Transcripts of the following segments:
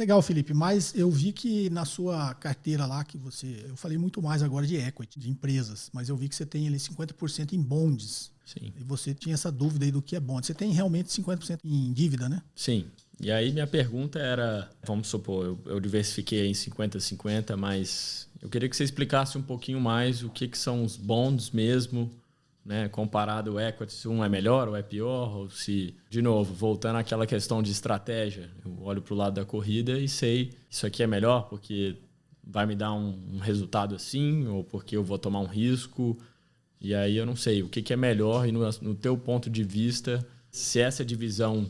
Legal, Felipe, mas eu vi que na sua carteira lá, eu falei muito mais agora de equity, de empresas, mas eu vi que você tem ali 50% em bonds. Sim. E você tinha essa dúvida aí do que é bond. Você tem realmente 50% em dívida, né? Sim. E aí minha pergunta era, vamos supor, eu diversifiquei em 50-50, mas eu queria que você explicasse um pouquinho mais o que são os bonds mesmo, né, comparado ao equity, se um é melhor ou é pior, ou se, de novo, voltando àquela questão de estratégia, eu olho para o lado da corrida e sei, isso aqui é melhor porque vai me dar um resultado assim, ou porque eu vou tomar um risco, e aí eu não sei o que é melhor e no teu ponto de vista, se essa divisão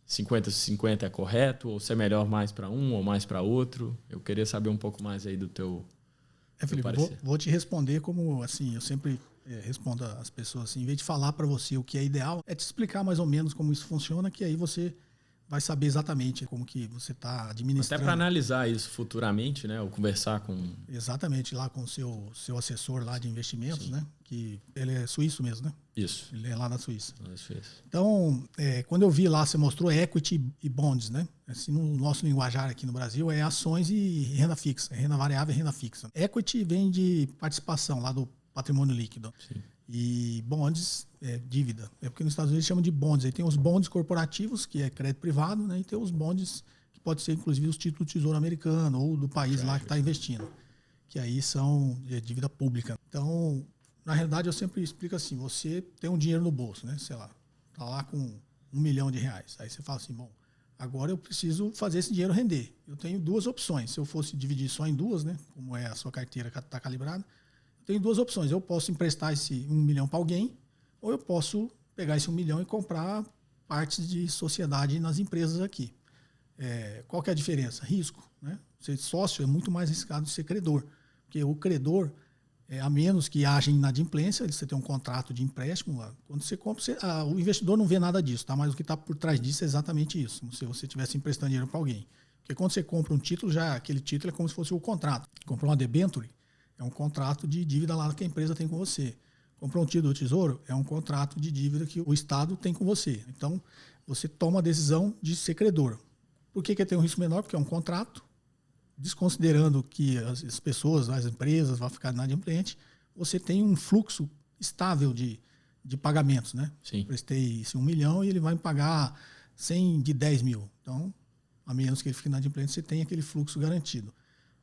50-50 é correto, ou se é melhor mais para um ou mais para outro. Eu queria saber um pouco mais aí do teu Felipe, parecer. vou te responder como, assim, eu sempre respondo às pessoas assim, em vez de falar para você o que é ideal, é te explicar mais ou menos como isso funciona, que aí você vai saber exatamente como que você está administrando. Até para analisar isso futuramente, né? Ou conversar com... Exatamente, lá com o seu assessor lá de investimentos, Sim. né? Que ele é suíço mesmo, né? Isso. Ele é lá na Suíça. Lá na Suíça. Então, quando eu vi lá, você mostrou equity e bonds, né? Assim, no nosso linguajar aqui no Brasil é ações e renda fixa, renda variável e renda fixa. Equity vem de participação lá do patrimônio líquido. Sim. E bonds é dívida. É porque nos Estados Unidos chamam de bonds. Aí tem os bonds corporativos, que é crédito privado, né? E tem os bonds que pode ser inclusive os títulos do Tesouro Americano ou do país lá que está investindo, que aí são dívida pública. Então, na realidade, eu sempre explico assim, você tem um dinheiro no bolso, né? Sei lá, tá lá com R$1 milhão. Aí você fala assim, bom, agora eu preciso fazer esse dinheiro render. Eu tenho duas opções. Se eu fosse dividir só em duas, né? Como é a sua carteira que está calibrada, eu tenho duas opções. Eu posso emprestar esse R$1 milhão para alguém, ou eu posso pegar esse R$1 milhão e comprar partes de sociedade nas empresas aqui. Qual que é a diferença? Risco, né? Ser sócio é muito mais arriscado que ser credor. Porque o credor, a menos que haja inadimplência, você tem um contrato de empréstimo, quando você compra, o investidor não vê nada disso, tá? Mas o que está por trás disso é exatamente isso, como se você estivesse emprestando dinheiro para alguém. Porque quando você compra um título, já aquele título é como se fosse o contrato. Comprou uma debenture, é um contrato de dívida lá que a empresa tem com você. Comprou um título do Tesouro, é um contrato de dívida que o Estado tem com você. Então, você toma a decisão de ser credor. Por que tem um risco menor? Porque é um contrato, desconsiderando que as pessoas, as empresas vão ficar inadimplentes, você tem um fluxo estável de pagamentos, né? Sim. Prestei esse R$1 milhão e ele vai me pagar 100 de 10 mil. Então, a menos que ele fique inadimplente, você tem aquele fluxo garantido.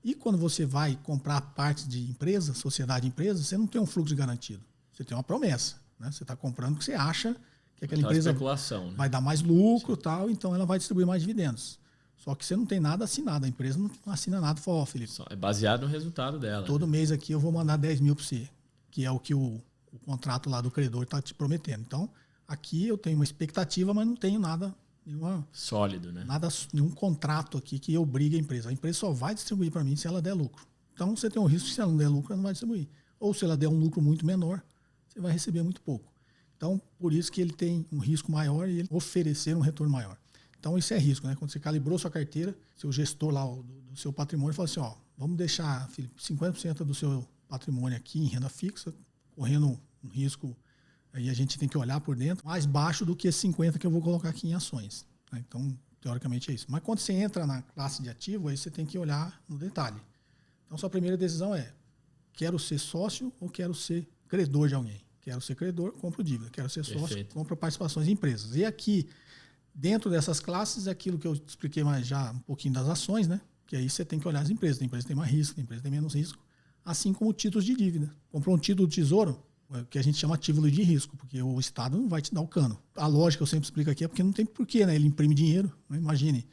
E quando você vai comprar partes de empresa, sociedade de empresa, você não tem um fluxo garantido. Você tem uma promessa, né? Você está comprando porque você acha que aquela empresa vai dar mais lucro e tal, então ela vai distribuir mais dividendos. Só que você não tem nada assinado, a empresa não assina nada. Fala, ó, Felipe, é baseado no resultado dela. Todo mês aqui eu vou mandar 10 mil para você, que é o que o contrato lá do credor está te prometendo. Então, aqui eu tenho uma expectativa, mas não tenho nada, sólido, né? Nenhum contrato aqui que obrigue a empresa. A empresa só vai distribuir para mim se ela der lucro. Então, você tem um risco que se ela não der lucro, ela não vai distribuir. Ou se ela der um lucro muito menor, você vai receber muito pouco. Então, por isso que ele tem um risco maior e ele oferecer um retorno maior. Então, isso é risco, né? Quando você calibrou sua carteira, seu gestor lá do seu patrimônio fala assim, ó, vamos deixar, Felipe, 50% do seu patrimônio aqui em renda fixa, correndo um risco, aí a gente tem que olhar por dentro, mais baixo do que esse 50% que eu vou colocar aqui em ações. Né? Então, teoricamente é isso. Mas quando você entra na classe de ativo, aí você tem que olhar no detalhe. Então, sua primeira decisão é, quero ser sócio ou quero ser credor de alguém? Quero ser credor, compro dívida. Quero ser sócio, Perfeito. compro participações em empresas. E aqui, dentro dessas classes, é aquilo que eu expliquei mais já um pouquinho das ações, né? Que aí você tem que olhar as empresas. Tem empresa que tem mais risco, tem empresa que tem menos risco. Assim como títulos de dívida. Comprou um título do Tesouro, que a gente chama título de risco, porque o Estado não vai te dar o cano. A lógica que eu sempre explico aqui é porque não tem porquê, né? Ele imprime dinheiro. Né? Imagine,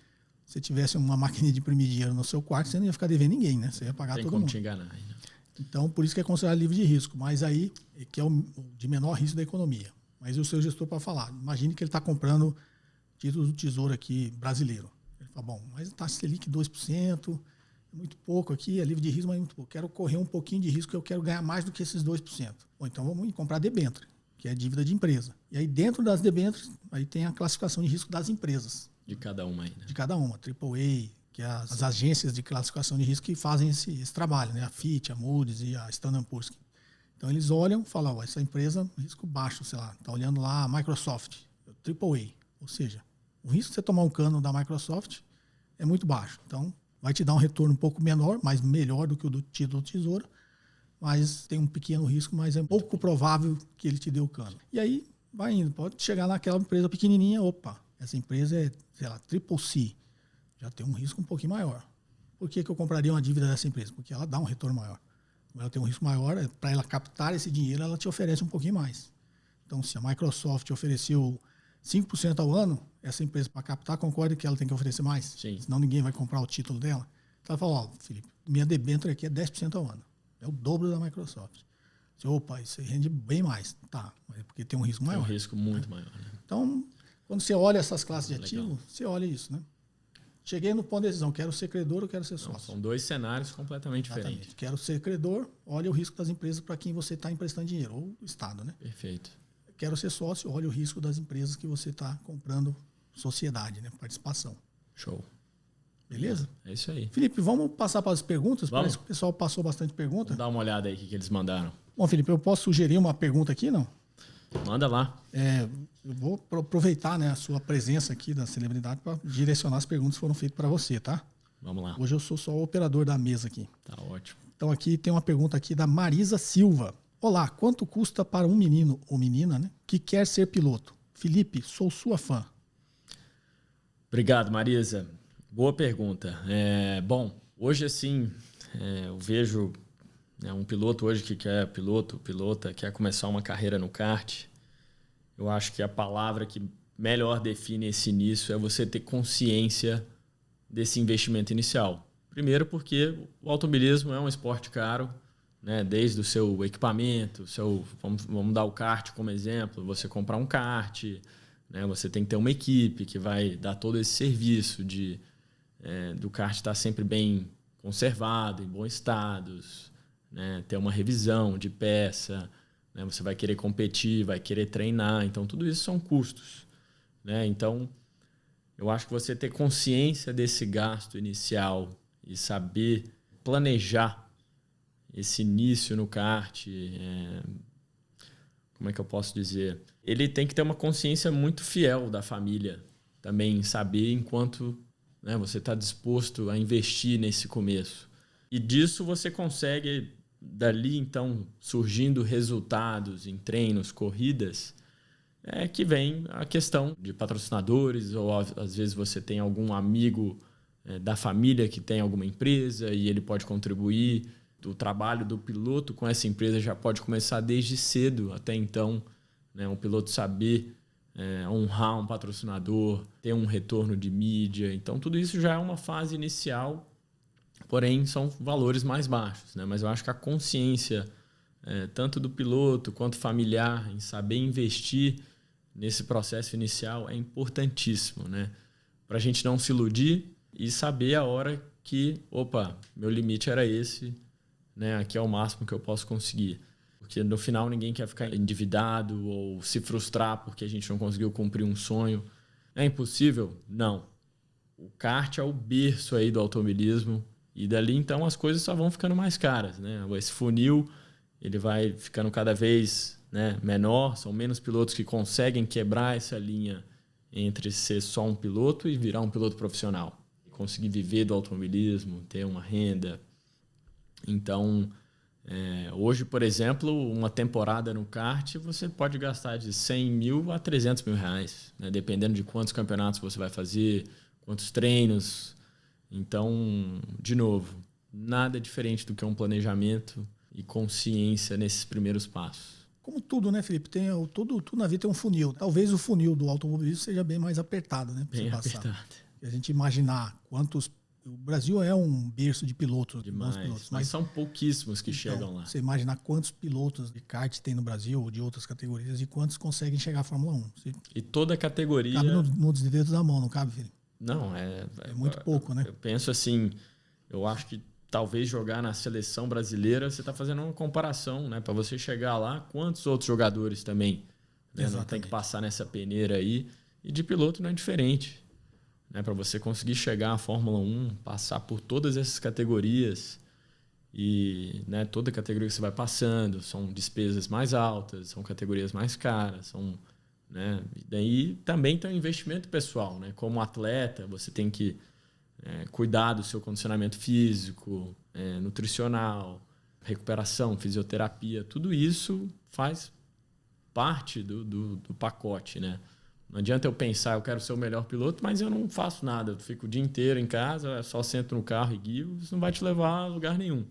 se tivesse uma máquina de imprimir dinheiro no seu quarto, você não ia ficar devendo ninguém, né? Você ia pagar todo mundo. Tem como te enganar. Né? Então, por isso que é considerado livre de risco. Mas aí, que é o de menor risco da economia. Mas o seu gestor pode falar. Imagine que ele está comprando títulos do Tesouro aqui brasileiro. Ele fala, bom, mas a taxa Selic 2%, é muito pouco aqui, é livre de risco, mas é muito pouco. Quero correr um pouquinho de risco, eu quero ganhar mais do que esses 2%. Bom, então vamos comprar debênture, que é dívida de empresa. E aí dentro das debêntures, aí tem a classificação de risco das empresas. De cada uma aí, né? De cada uma, AAA, que é as agências de classificação de risco que fazem esse trabalho, né? A Fitch, a Moody's e a Standard Poor's. Então eles olham e falam, ó, essa empresa, risco baixo, sei lá, está olhando lá a Microsoft, AAA, ou seja, o risco de você tomar um cano da Microsoft é muito baixo. Então, vai te dar um retorno um pouco menor, mas melhor do que o do título do Tesouro, mas tem um pequeno risco, mas é pouco provável que ele te dê o cano. E aí, vai indo. Pode chegar naquela empresa pequenininha, opa, essa empresa é, sei lá, Triple C, já tem um risco um pouquinho maior. Por que eu compraria uma dívida dessa empresa? Porque ela dá um retorno maior. Ela tem um risco maior, para ela captar esse dinheiro, ela te oferece um pouquinho mais. Então, se a Microsoft ofereceu 5% ao ano, essa empresa, para captar, concorda que ela tem que oferecer mais? Sim. Senão ninguém vai comprar o título dela. Então ela fala, ó, Felipe, minha debênture aqui é 10% ao ano. É o dobro da Microsoft. Você, opa, isso aí rende bem mais. Tá, mas é porque tem um risco maior. Tem um risco muito maior. Né? Então, quando você olha essas classes de ativo, você olha isso, né? Cheguei no ponto de decisão, quero ser credor ou quero ser sócio? Não, são dois cenários completamente diferentes. Quero ser credor, olha o risco das empresas para quem você está emprestando dinheiro, ou o Estado, né? Perfeito. Quero ser sócio, olha o risco das empresas que você está comprando sociedade, né? Participação. Show. Beleza? É isso aí. Felipe, vamos passar para as perguntas? Vamos. Parece que o pessoal passou bastante pergunta. Vamos dar uma olhada aí o que eles mandaram. Bom, Felipe, eu posso sugerir uma pergunta aqui, não? Manda lá. Eu vou aproveitar, né, a sua presença aqui da celebridade para direcionar as perguntas que foram feitas para você, tá? Vamos lá. Hoje eu sou só o operador da mesa aqui. Tá ótimo. Então aqui tem uma pergunta aqui da Marisa Silva. Olá, quanto custa para um menino ou menina, né, que quer ser piloto? Felipe, sou sua fã. Obrigado, Marisa. Boa pergunta. Bom, hoje assim, eu vejo um piloto hoje que quer pilota, quer começar uma carreira no kart. Eu acho que a palavra que melhor define esse início é você ter consciência desse investimento inicial. Primeiro porque o automobilismo é um esporte caro, né? Desde o seu equipamento, vamos dar o kart como exemplo, você comprar um kart, né? Você tem que ter uma equipe que vai dar todo esse serviço do kart estar sempre bem conservado, em bons estados, né? Ter uma revisão de peça, né? Você vai querer competir, vai querer treinar, então tudo isso são custos, né? Então, eu acho que você ter consciência desse gasto inicial e saber planejar esse início no kart, como é que eu posso dizer? Ele tem que ter uma consciência muito fiel da família também, saber enquanto, né, você está disposto a investir nesse começo. E disso você consegue, dali então, surgindo resultados em treinos, corridas, que vem a questão de patrocinadores, ou às vezes você tem algum amigo da família que tem alguma empresa e ele pode contribuir. O trabalho do piloto com essa empresa já pode começar desde cedo, até então, né, um piloto saber honrar um patrocinador, ter um retorno de mídia. Então, tudo isso já é uma fase inicial, porém, são valores mais baixos, né? Mas eu acho que a consciência, tanto do piloto quanto familiar, em saber investir nesse processo inicial é importantíssimo, né? Para a gente não se iludir e saber a hora que, opa, meu limite era esse, né? Aqui é o máximo que eu posso conseguir. Porque no final ninguém quer ficar endividado ou se frustrar porque a gente não conseguiu cumprir um sonho. É impossível? Não. O kart é o berço aí do automobilismo e dali então as coisas só vão ficando mais caras, né? Esse funil ele vai ficando cada vez, né, menor, são menos pilotos que conseguem quebrar essa linha entre ser só um piloto e virar um piloto profissional. Conseguir viver do automobilismo, ter uma renda. Então, hoje, por exemplo, uma temporada no kart, você pode gastar de 100 mil a 300 mil reais, né? Dependendo de quantos campeonatos você vai fazer, quantos treinos. Então, de novo, nada diferente do que um planejamento e consciência nesses primeiros passos. Como tudo, né, Felipe? Tudo na vida tem um funil. Talvez o funil do automobilismo seja bem mais apertado, né? Bem apertado. Se a gente imaginar quantos... O Brasil é um berço de pilotos, demais, bons pilotos. mas são pouquíssimos que então, chegam lá. Você imaginar quantos pilotos de kart tem no Brasil ou de outras categorias e quantos conseguem chegar à Fórmula 1. E toda categoria... Cabe nos dedos da mão, não cabe, Felipe? Não, é muito pouco, né? Eu penso assim, eu acho que talvez jogar na seleção brasileira, você está fazendo uma comparação, né? Para você chegar lá, quantos outros jogadores também, né, não tem que passar nessa peneira aí? E de piloto não é diferente. Né? Para você conseguir chegar à Fórmula 1, passar por todas essas categorias e, né, toda categoria que você vai passando, são despesas mais altas, são categorias mais caras, né? E daí também tem um investimento pessoal, né? Como atleta, você tem que cuidar do seu condicionamento físico, nutricional, recuperação, fisioterapia, tudo isso faz parte do pacote, né? Não adianta eu pensar, eu quero ser o melhor piloto, mas eu não faço nada. Eu fico o dia inteiro em casa, só sento no carro e guio, isso não vai te levar a lugar nenhum.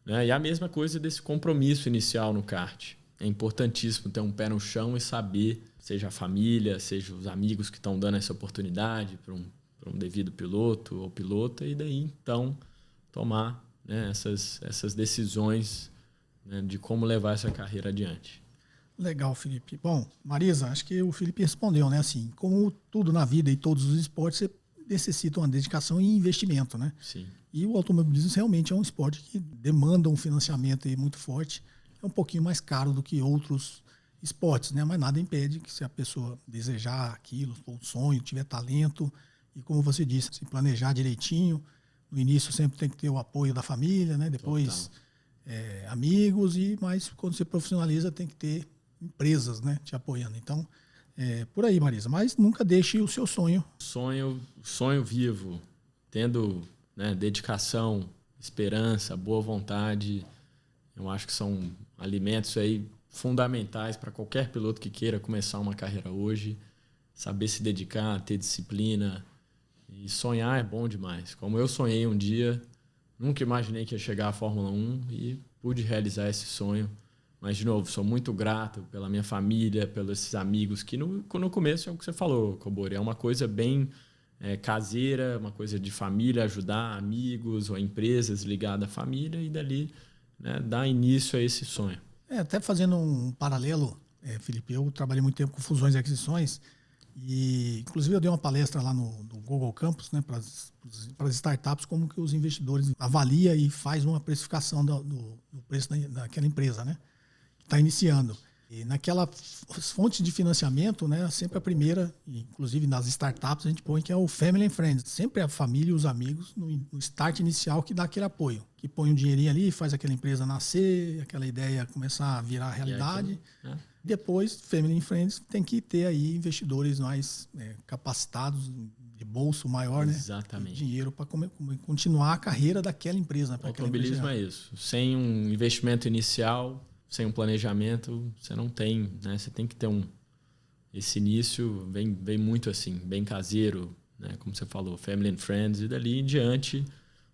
Né? E a mesma coisa desse compromisso inicial no kart. É importantíssimo ter um pé no chão e saber, seja a família, seja os amigos que estão dando essa oportunidade para um devido piloto ou pilota, e daí, então, tomar, né, essas decisões, né, de como levar essa carreira adiante. Legal, Felipe. Bom, Marisa, acho que o Felipe respondeu, né? Assim, como tudo na vida e todos os esportes, você necessita uma dedicação e investimento, né? Sim. E o automobilismo realmente é um esporte que demanda um financiamento aí muito forte. É um pouquinho mais caro do que outros esportes, né? Mas nada impede que, se a pessoa desejar aquilo, for um sonho, tiver talento, e como você disse, se planejar direitinho, no início sempre tem que ter o apoio da família, né? Depois amigos, mas quando você profissionaliza tem que ter empresas, né, te apoiando. Então, por aí, Marisa. Mas nunca deixe o seu sonho. Sonho vivo, tendo, né, dedicação, esperança, boa vontade. Eu acho que são alimentos aí fundamentais para qualquer piloto que queira começar uma carreira hoje. Saber se dedicar, ter disciplina. E sonhar é bom demais. Como eu sonhei um dia, nunca imaginei que ia chegar à Fórmula 1 e pude realizar esse sonho. Mas, de novo, sou muito grato pela minha família, pelos esses amigos, que no começo é o que você falou, Cobori, é uma coisa bem caseira, uma coisa de família, ajudar amigos ou empresas ligadas à família, e dali, né, dar início a esse sonho. Até fazendo um paralelo, Felipe, eu trabalhei muito tempo com fusões e aquisições, e inclusive eu dei uma palestra lá no Google Campus, né, para as startups, como que os investidores avaliam e faz uma precificação do preço daquela empresa, né? Está iniciando. E naquela fonte de financiamento, né, sempre a primeira, inclusive nas startups, a gente põe que é o Family and Friends. Sempre a família e os amigos no start inicial que dá aquele apoio. Que põe um dinheirinho ali, faz aquela empresa nascer, aquela ideia começar a virar realidade. Depois, Family and Friends tem que ter aí investidores mais capacitados, de bolso maior, exatamente, né? Dinheiro para continuar a carreira daquela empresa. O automobilismo é isso. Sem um investimento inicial, sem um planejamento, você não tem, né? Você tem que ter esse início vem muito assim, bem caseiro, né? Como você falou, family and friends, e dali em diante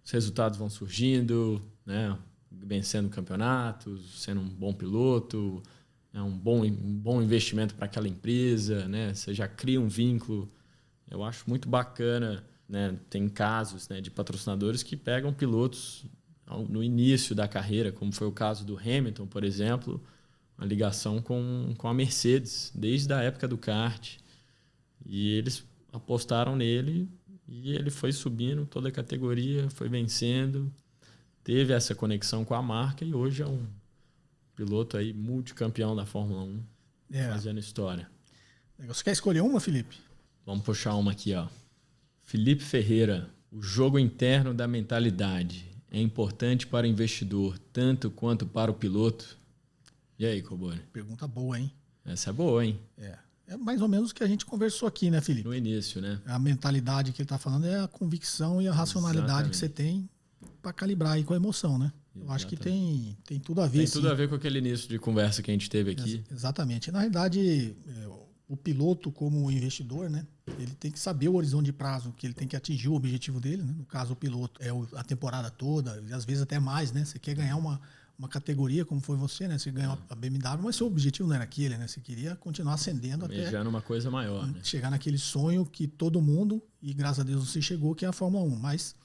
os resultados vão surgindo, né? Vencendo campeonatos, sendo um bom piloto, um bom investimento para aquela empresa, né? Você já cria um vínculo. Eu acho muito bacana, né? Tem casos, né, de patrocinadores que pegam pilotos no início da carreira, como foi o caso do Hamilton, por exemplo, uma ligação com a Mercedes, desde a época do kart. E eles apostaram nele e ele foi subindo toda a categoria, foi vencendo, teve essa conexão com a marca e hoje é um piloto aí multicampeão da Fórmula 1, fazendo história. Você quer escolher uma, Felipe? Vamos puxar uma aqui, ó. Felipe Ferreira, o jogo interno da mentalidade é importante para o investidor, tanto quanto para o piloto? E aí, Cobori? Pergunta boa, hein? Essa é boa, hein? É mais ou menos o que a gente conversou aqui, né, Felipe? No início, né? A mentalidade que ele está falando é a convicção e a racionalidade que você tem para calibrar aí com a emoção, né? Eu acho que tem tudo a ver. Tem tudo a ver com aquele início de conversa que a gente teve aqui. Exatamente. Na realidade, o piloto, como investidor, né? Ele tem que saber o horizonte de prazo que ele tem que atingir o objetivo dele, né? No caso, o piloto é a temporada toda, e às vezes até mais, né? Você quer ganhar uma categoria, como foi você, né? Você ganhou a BMW, mas seu objetivo não era aquele, né? Você queria continuar ascendendo até uma coisa maior, né? Chegar naquele sonho que todo mundo, e graças a Deus você chegou, que é a Fórmula 1. Mas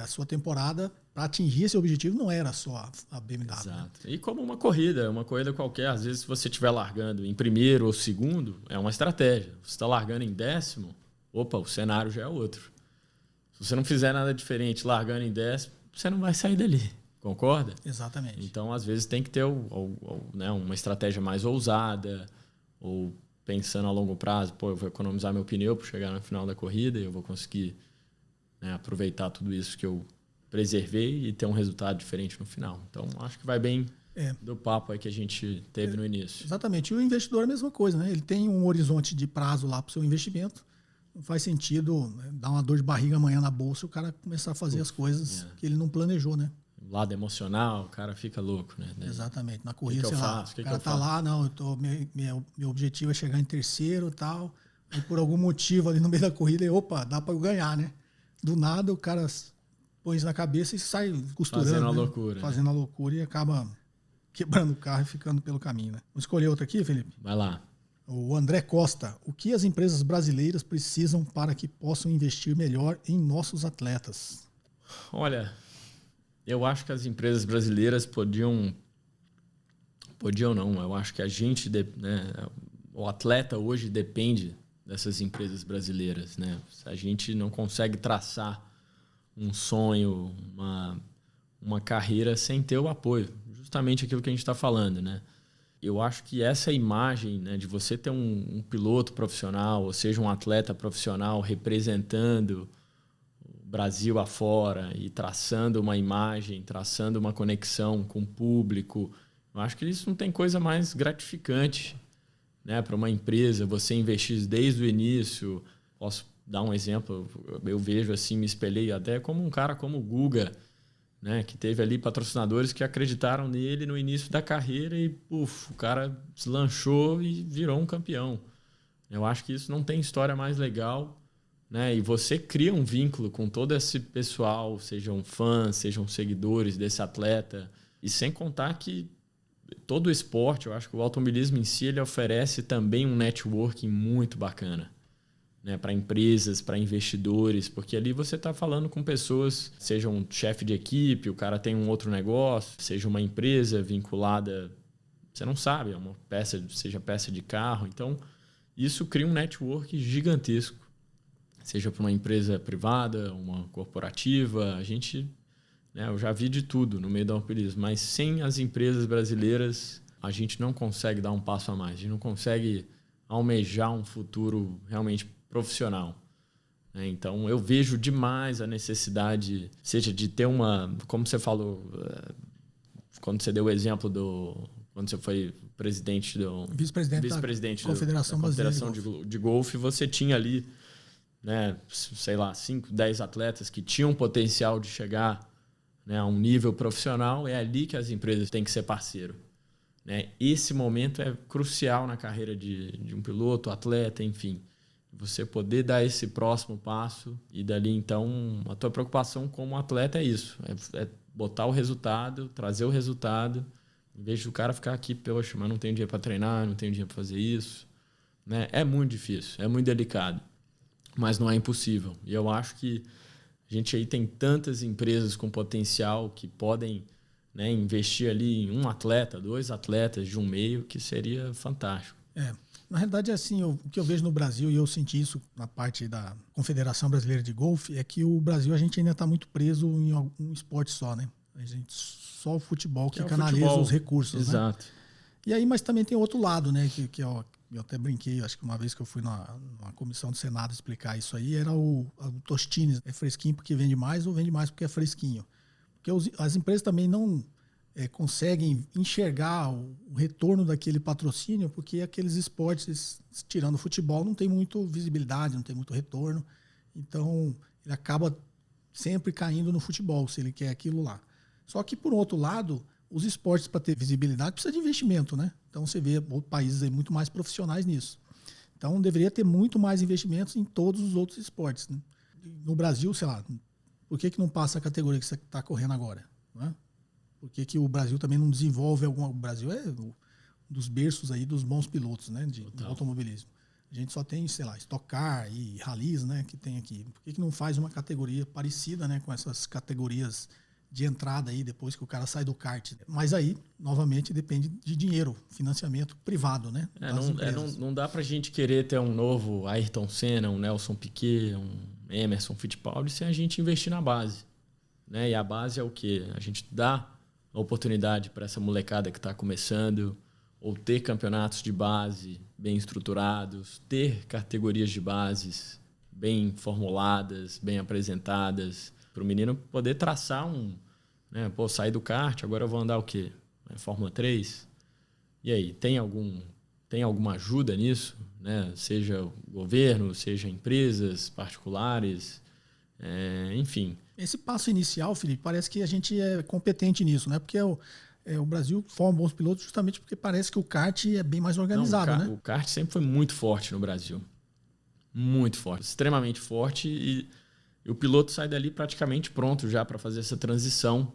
a sua temporada, para atingir esse objetivo, não era só a BMW. Exato. Né? E como uma corrida qualquer, às vezes se você estiver largando em primeiro ou segundo, é uma estratégia. Você está largando em 10º, o cenário já é outro. Se você não fizer nada diferente largando em 10º, você não vai sair dali. Concorda? Exatamente. Então, às vezes, tem que ter né, uma estratégia mais ousada, ou pensando a longo prazo, eu vou economizar meu pneu para chegar no final da corrida e eu vou conseguir, né, aproveitar tudo isso que eu preservei e ter um resultado diferente no final. Então, acho que vai bem do papo aí que a gente teve no início. Exatamente. E o investidor é a mesma coisa, né? Ele tem um horizonte de prazo lá para o seu investimento. não faz sentido, né, dar uma dor de barriga amanhã na bolsa e o cara começar a fazer as coisas que ele não planejou, né? O lado emocional, o cara fica louco, né? Exatamente. Na corrida, que sei lá, faço? o cara tá lá, não, meu objetivo é chegar em terceiro e tal. E por algum motivo ali no meio da corrida, opa, dá para eu ganhar, né? Do nada o cara põe isso na cabeça e sai costurando. Fazendo a né? loucura. Fazendo a loucura e acaba quebrando o carro e ficando pelo caminho, né? Vamos escolher outra aqui, Felipe? Vai lá. O André Costa. O que as empresas brasileiras precisam para que possam investir melhor em nossos atletas? Olha, eu acho que as empresas brasileiras podiam não, eu acho que a gente, né, o atleta hoje depende dessas empresas brasileiras, né? A gente não consegue traçar um sonho, uma carreira sem ter o apoio, justamente aquilo que a gente está falando, né? Eu acho que essa imagem, né, de você ter um piloto profissional, ou seja, um atleta profissional representando o Brasil afora e traçando uma imagem, traçando uma conexão com o público, eu acho que isso não tem coisa mais gratificante, né, para uma empresa. Você investir desde o início. Posso dar um exemplo? Eu vejo assim, me espelhei até como um cara como o Guga, né, que teve ali patrocinadores que acreditaram nele no início da carreira e o cara deslanchou e virou um campeão. Eu acho que isso não tem história mais legal, né? E você cria um vínculo com todo esse pessoal, sejam fãs, sejam seguidores desse atleta, e sem contar que todo o esporte, eu acho que o automobilismo em si, ele oferece também um networking muito bacana, né, para empresas, para investidores, porque ali você está falando com pessoas, seja um chefe de equipe, o cara tem um outro negócio, seja uma empresa vinculada, você não sabe, é uma peça, seja peça de carro. Então, isso cria um network gigantesco, seja para uma empresa privada, uma corporativa. A gente, né, eu já vi de tudo no meio do automobilismo, mas sem as empresas brasileiras, a gente não consegue dar um passo a mais, a gente não consegue almejar um futuro realmente profissional. Então, eu vejo demais a necessidade, seja de ter uma, como você falou, quando você deu o exemplo quando você foi presidente Vice-presidente da Confederação Brasileira de Golfe, você tinha ali, né, sei lá, 5, 10 atletas que tinham potencial de chegar, né, a um nível profissional. É ali que as empresas têm que ser parceiro, né? Esse momento é crucial na carreira de um piloto, atleta, enfim. Você poder dar esse próximo passo e dali, então, a tua preocupação como atleta é isso. É botar o resultado, trazer o resultado, em vez do cara ficar aqui, poxa, mas não tenho dinheiro para treinar, não tenho dinheiro para fazer isso, né? É muito difícil, é muito delicado, mas não é impossível. E eu acho que a gente aí tem tantas empresas com potencial que podem, né, investir ali em um atleta, 2 atletas de um meio, que seria fantástico. Na realidade, é assim, o que eu vejo no Brasil, e eu senti isso na parte da Confederação Brasileira de Golfe, é que o Brasil, a gente ainda está muito preso em algum esporte só, né? A gente, só o futebol que canaliza futebol, os recursos, exato, né? E aí, mas também tem outro lado, né? Que eu até brinquei, acho que uma vez que eu fui numa comissão do Senado explicar isso aí, era o Tostines. É fresquinho porque vende mais ou vende mais porque é fresquinho? Porque as empresas também não conseguem enxergar o retorno daquele patrocínio, porque aqueles esportes, tirando o futebol, não tem muito visibilidade, não tem muito retorno. Então, ele acaba sempre caindo no futebol, se ele quer aquilo lá. Só que, por outro lado, os esportes, para ter visibilidade, precisa de investimento, né? Então, você vê países aí muito mais profissionais nisso. Então, deveria ter muito mais investimentos em todos os outros esportes, né? No Brasil, sei lá, por que não passa a categoria que você está correndo agora? Não é? Por que o Brasil também não desenvolve alguma... O Brasil é um dos berços aí dos bons pilotos, né, de automobilismo. A gente só tem, sei lá, Stock Car e rallies, né, que tem aqui. Por que não faz uma categoria parecida, né, com essas categorias de entrada aí depois que o cara sai do kart? Mas aí, novamente, depende de dinheiro, financiamento privado, né? Não dá pra gente querer ter um novo Ayrton Senna, um Nelson Piquet, um Emerson Fittipaldi sem a gente investir na base, né? E a base é o quê? A gente dá a oportunidade para essa molecada que está começando, ou ter campeonatos de base bem estruturados, ter categorias de bases bem formuladas, bem apresentadas, para o menino poder traçar né, sair do kart, agora eu vou andar o quê? Fórmula 3? E aí, tem algum tem alguma ajuda nisso, né? Seja o governo, seja empresas particulares, enfim. Esse passo inicial, Felipe, parece que a gente é competente nisso, né? Porque o Brasil forma bons pilotos justamente porque parece que o kart é bem mais organizado, né? O kart sempre foi muito forte no Brasil. Muito forte, extremamente forte. E o piloto sai dali praticamente pronto já para fazer essa transição.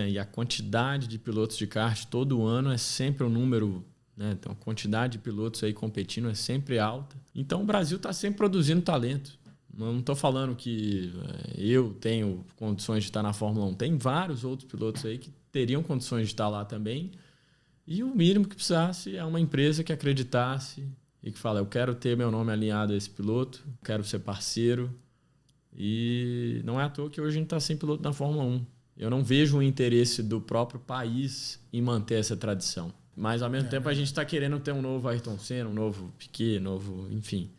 E a quantidade de pilotos de kart todo ano é sempre um número, né? Então, a quantidade de pilotos aí competindo é sempre alta. Então, o Brasil está sempre produzindo talento. Não estou falando que eu tenho condições de estar na Fórmula 1. Tem vários outros pilotos aí que teriam condições de estar lá também. E o mínimo que precisasse é uma empresa que acreditasse e que fala, eu quero ter meu nome alinhado a esse piloto, quero ser parceiro. E não é à toa que hoje a gente está sem piloto na Fórmula 1. Eu não vejo o interesse do próprio país em manter essa tradição. Mas, ao mesmo tempo, a gente está querendo ter um novo Ayrton Senna, um novo Piquet, enfim.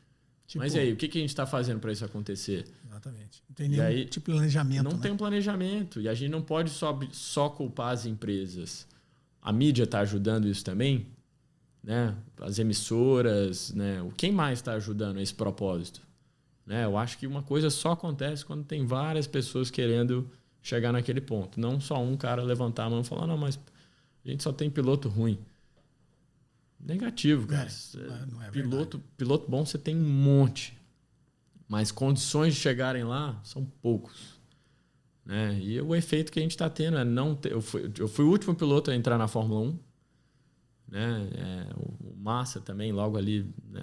Mas e aí, o que a gente está fazendo para isso acontecer? Exatamente. Não tem nenhum tipo de planejamento. Não tem um planejamento. E a gente não pode só culpar as empresas. A mídia está ajudando isso também, né? As emissoras, né? Quem mais está ajudando a esse propósito? Né? Eu acho que uma coisa só acontece quando tem várias pessoas querendo chegar naquele ponto. Não só um cara levantar a mão e falar, não, mas a gente só tem piloto ruim. Negativo, cara. Não é piloto bom você tem um monte. Mas condições de chegarem lá são poucos. Né? E o efeito que a gente está tendo é não ter... Eu fui o último piloto a entrar na Fórmula 1. Né? O Massa também, logo ali, né?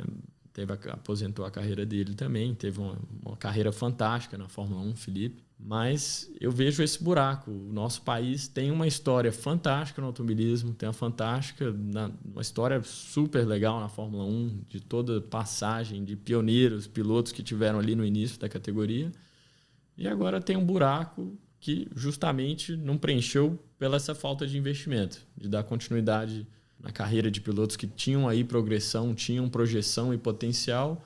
Aposentou a carreira dele também. Teve uma carreira fantástica na Fórmula 1, Felipe. Mas eu vejo esse buraco. O nosso país tem uma história fantástica no automobilismo, tem uma história super legal na Fórmula 1, de toda passagem de pioneiros, pilotos que tiveram ali no início da categoria. E agora tem um buraco que justamente não preencheu pela essa falta de investimento, de dar continuidade na carreira de pilotos que tinham aí progressão, tinham projeção e potencial,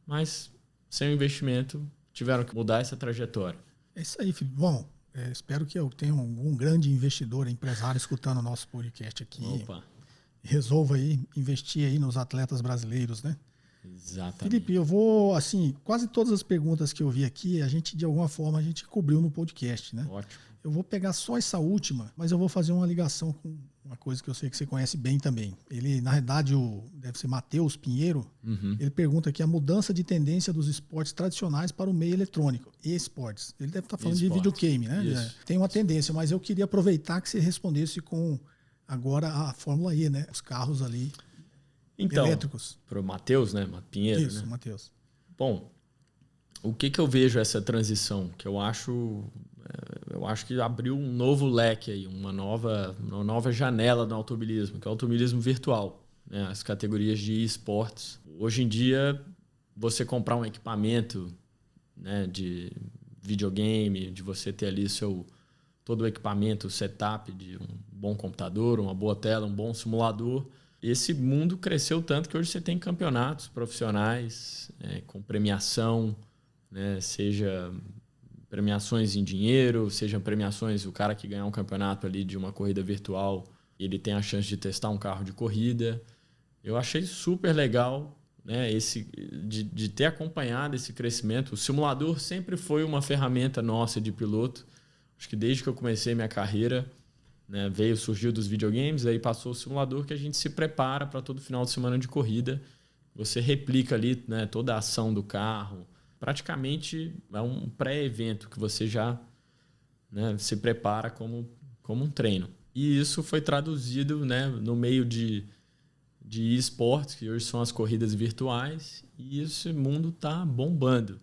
mas sem o investimento tiveram que mudar essa trajetória. É isso aí, Felipe. Bom, espero que eu tenha um grande investidor, empresário escutando o nosso podcast aqui. Opa. Resolva aí investir aí nos atletas brasileiros, né? Exatamente. Felipe, eu vou, assim, quase todas as perguntas que eu vi aqui, de alguma forma, a gente cobriu no podcast, né? Ótimo. Eu vou pegar só essa última, mas eu vou fazer uma ligação com uma coisa que eu sei que você conhece bem também. Ele, na realidade, deve ser Matheus Pinheiro, Ele pergunta aqui a mudança de tendência dos esportes tradicionais para o meio eletrônico, esportes. Ele deve estar falando de videogame, né? Isso. Tem uma tendência, mas eu queria aproveitar que você respondesse com agora a Fórmula E, né? Os carros ali elétricos. Para o Matheus, né? Pinheiro, Isso, né? Matheus. Bom, o que eu vejo essa transição? Que eu acho que abriu um novo leque aí, uma nova janela no automobilismo, que é o automobilismo virtual, né? As categorias de esportes. Hoje em dia, você comprar um equipamento, né, de videogame, de você ter ali todo o equipamento, o setup de um bom computador, uma boa tela, um bom simulador. Esse mundo cresceu tanto que hoje você tem campeonatos profissionais com premiação, né, seja premiações em dinheiro, sejam premiações, o cara que ganhar um campeonato ali de uma corrida virtual, ele tem a chance de testar um carro de corrida. Eu achei super legal, né, de ter acompanhado esse crescimento. O simulador sempre foi uma ferramenta nossa de piloto. Acho que desde que eu comecei minha carreira, né, surgiu dos videogames, aí passou o simulador que a gente se prepara para todo final de semana de corrida. Você replica ali, né, toda a ação do carro. Praticamente é um pré-evento que você já, né, se prepara como um treino. E isso foi traduzido, né, no meio de esportes, que hoje são as corridas virtuais, e esse mundo está bombando.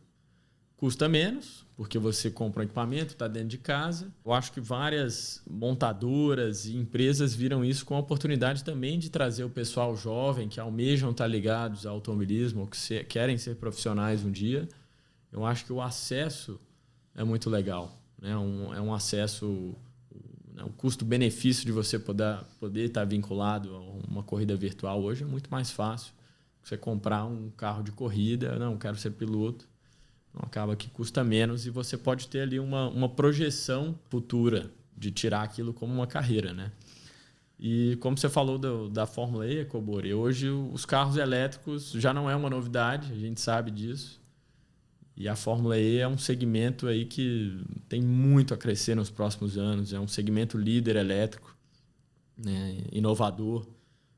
Custa menos, porque você compra um equipamento, está dentro de casa. Eu acho que várias montadoras e empresas viram isso com a oportunidade também de trazer o pessoal jovem que almejam estar ligados ao automobilismo, ou que querem ser profissionais um dia. Eu acho que o acesso é muito legal, né? É um acesso, né? O custo-benefício de você poder estar vinculado a uma corrida virtual hoje é muito mais fácil. Você comprar um carro de corrida, não, quero ser piloto, não, acaba que custa menos e você pode ter ali uma projeção futura de tirar aquilo como uma carreira, né? E como você falou da Fórmula E, Kobori, hoje os carros elétricos já não é uma novidade, a gente sabe disso. E a Fórmula E é um segmento aí que tem muito a crescer nos próximos anos. É um segmento líder elétrico, né, inovador.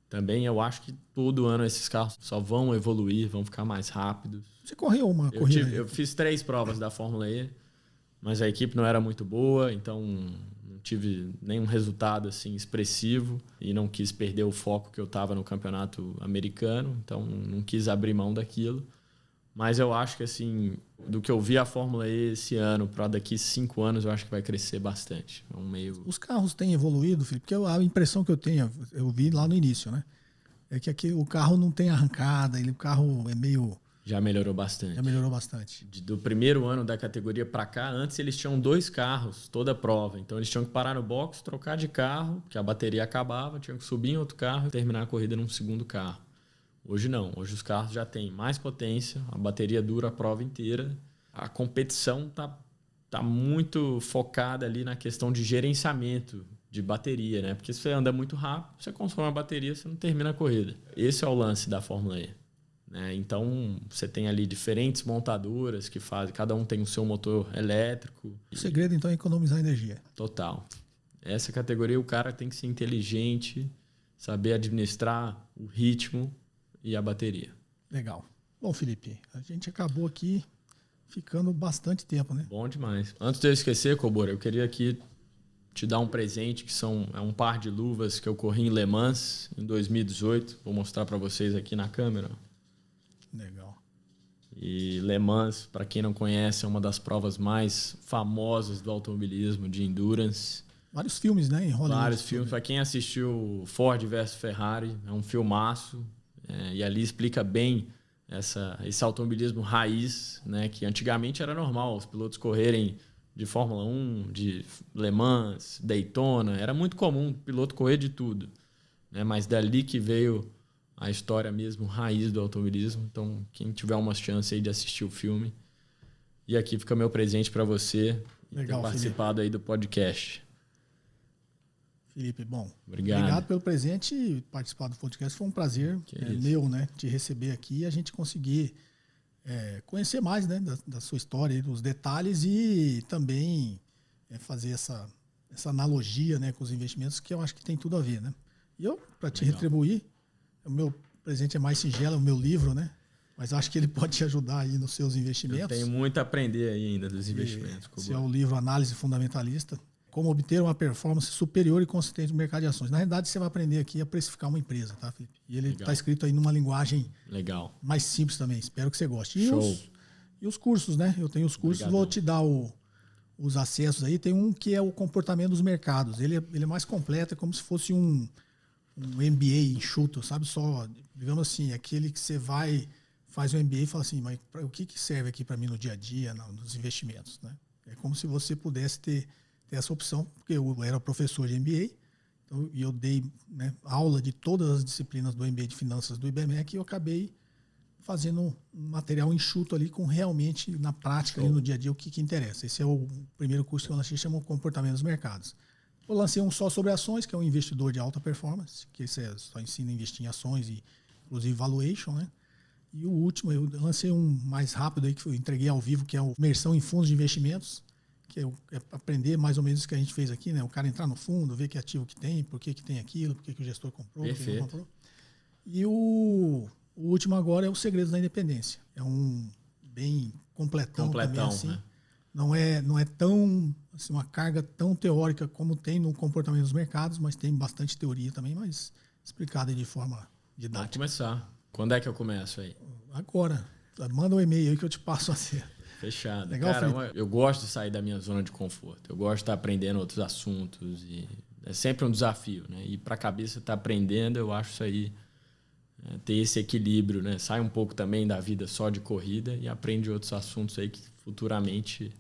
Também eu acho que todo ano esses carros só vão evoluir, vão ficar mais rápidos. Você correu uma corrida? Eu fiz 3 provas da Fórmula E, mas a equipe não era muito boa, então não tive nenhum resultado assim expressivo e não quis perder o foco que eu estava no campeonato americano, então não quis abrir mão daquilo. Mas eu acho que assim, do que eu vi a Fórmula E esse ano para daqui 5 anos, eu acho que vai crescer bastante. É um meio... Os carros têm evoluído, Felipe, porque a impressão que eu tenho, eu vi lá no início, né? É que aqui o carro não tem arrancada, o carro é meio... Já melhorou bastante. Já melhorou bastante. Do primeiro ano da categoria para cá, antes eles tinham 2 carros toda a prova. Então eles tinham que parar no box, trocar de carro, porque a bateria acabava, tinham que subir em outro carro e terminar a corrida num segundo carro. Hoje não. Hoje os carros já têm mais potência, a bateria dura a prova inteira. A competição tá muito focada ali na questão de gerenciamento de bateria, né? Porque se você anda muito rápido, você consome a bateria, você não termina a corrida. Esse é o lance da Fórmula E. Então, você tem ali diferentes montadoras que fazem, cada um tem o seu motor elétrico. O segredo, então, é economizar energia. Total. Essa categoria, o cara tem que ser inteligente, saber administrar o ritmo e a bateria. Legal. Bom, Felipe, a gente acabou aqui ficando bastante tempo, né? Bom demais. Antes de eu esquecer, Kobori, eu queria aqui te dar um presente, que é um par de luvas que eu corri em Le Mans em 2018. Vou mostrar para vocês aqui na câmera. Legal. E Le Mans, para quem não conhece, é uma das provas mais famosas do automobilismo, de endurance. Vários filmes, né? Em Hollywood. Vários filmes. Para quem assistiu Ford versus Ferrari, é um filmaço. E ali explica bem esse automobilismo raiz, né? Que antigamente era normal os pilotos correrem de Fórmula 1, de Le Mans, Daytona. Era muito comum o piloto correr de tudo, né? Mas dali que veio a história mesmo raiz do automobilismo. Então, quem tiver uma chance aí de assistir o filme. E aqui fica meu presente para você. Legal, ter participado aí do podcast. Felipe, bom. Obrigado pelo presente e participar do podcast. Foi um prazer meu, né? Te receber aqui e a gente conseguir conhecer mais, né? Da sua história, dos detalhes e também fazer essa analogia, né? Com os investimentos, que eu acho que tem tudo a ver, né? E eu, para te retribuir, o meu presente é mais singelo, é o meu livro, né? Mas acho que ele pode te ajudar aí nos seus investimentos. Eu tenho muito a aprender aí ainda dos investimentos. Esse é o livro Análise Fundamentalista. Como obter uma performance superior e consistente no mercado de ações. Na realidade, você vai aprender aqui a precificar uma empresa, tá, Felipe? E ele está escrito aí numa linguagem mais simples também. Espero que você goste. E os cursos, né? Eu tenho os cursos, vou te dar os acessos aí. Tem um que é o comportamento dos mercados. Ele é mais completo, é como se fosse um MBA enxuto, sabe? Só, digamos assim, aquele que você faz um MBA e fala assim, mas o que serve aqui para mim no dia a dia, nos investimentos, né? É como se você pudesse ter essa opção, porque eu era professor de MBA, então, e eu dei, né, aula de todas as disciplinas do MBA de Finanças do IBMEC e eu acabei fazendo um material enxuto ali com realmente, na prática, ali no dia a dia, o que interessa. Esse é o primeiro curso que eu lancei, chama Comportamento dos Mercados. Eu lancei um só sobre ações, que é um investidor de alta performance, que esse só ensina a investir em ações e, inclusive, valuation, né? E o último, eu lancei um mais rápido aí, que eu entreguei ao vivo, que é o Imersão em Fundos de Investimentos, que é aprender mais ou menos o que a gente fez aqui, né? O cara entrar no fundo, ver que ativo que tem, por que tem aquilo, por que o gestor comprou, por que não comprou. E o último agora é o Segredos da Independência. É um bem completão também, assim. Né? Não é tão, assim, uma carga tão teórica como tem no comportamento dos mercados, mas tem bastante teoria também, mas explicada de forma didática. Vamos começar. Quando é que eu começo aí? Agora. Manda um e-mail aí que eu te passo a ser. Fechado. Legal, cara, eu gosto de sair da minha zona de conforto. Eu gosto de estar aprendendo outros assuntos. E é sempre um desafio, né? E para a cabeça estar aprendendo, eu acho isso aí, ter esse equilíbrio, né? Sai um pouco também da vida só de corrida e aprende outros assuntos aí que futuramente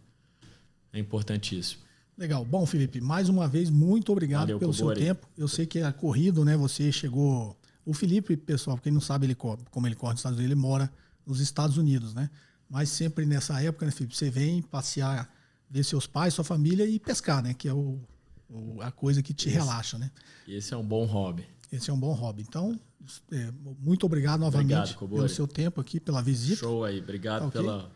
é importantíssimo. Legal. Bom, Felipe, mais uma vez, muito obrigado pelo seu tempo. Eu sei que é corrido, né? Você chegou... O Felipe, pessoal, quem não sabe como ele corre nos Estados Unidos, ele mora nos Estados Unidos, né? Mas sempre nessa época, né, Felipe, você vem passear, ver seus pais, sua família e pescar, né? Que é o A coisa que te relaxa, né? E esse é um bom hobby. Esse é um bom hobby. Então, muito obrigado novamente pelo seu tempo aqui, pela visita. Show aí. Obrigado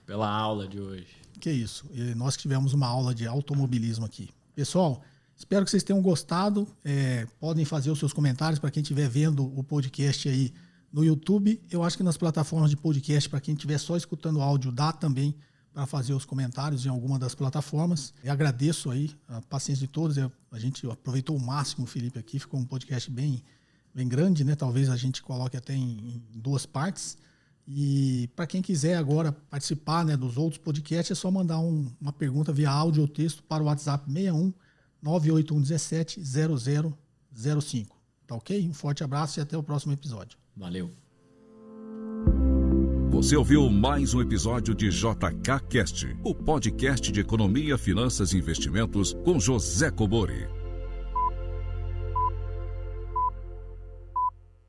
pela aula de hoje. Que isso. E nós tivemos uma aula de automobilismo aqui. Pessoal, espero que vocês tenham gostado. Podem fazer os seus comentários para quem estiver vendo o podcast aí no YouTube. Eu acho que nas plataformas de podcast, para quem estiver só escutando áudio, dá também para fazer os comentários em alguma das plataformas. Eu agradeço aí a paciência de todos. A gente aproveitou o máximo o Felipe aqui. Ficou um podcast bem grande, né? Talvez a gente coloque até em 2 partes. E para quem quiser agora participar, né, dos outros podcasts, é só mandar uma pergunta via áudio ou texto para o WhatsApp 61 981 17 0005. Tá ok? Um forte abraço e até o próximo episódio. Valeu. Você ouviu mais um episódio de JK Cast, o podcast de economia, finanças e investimentos com José Cobori.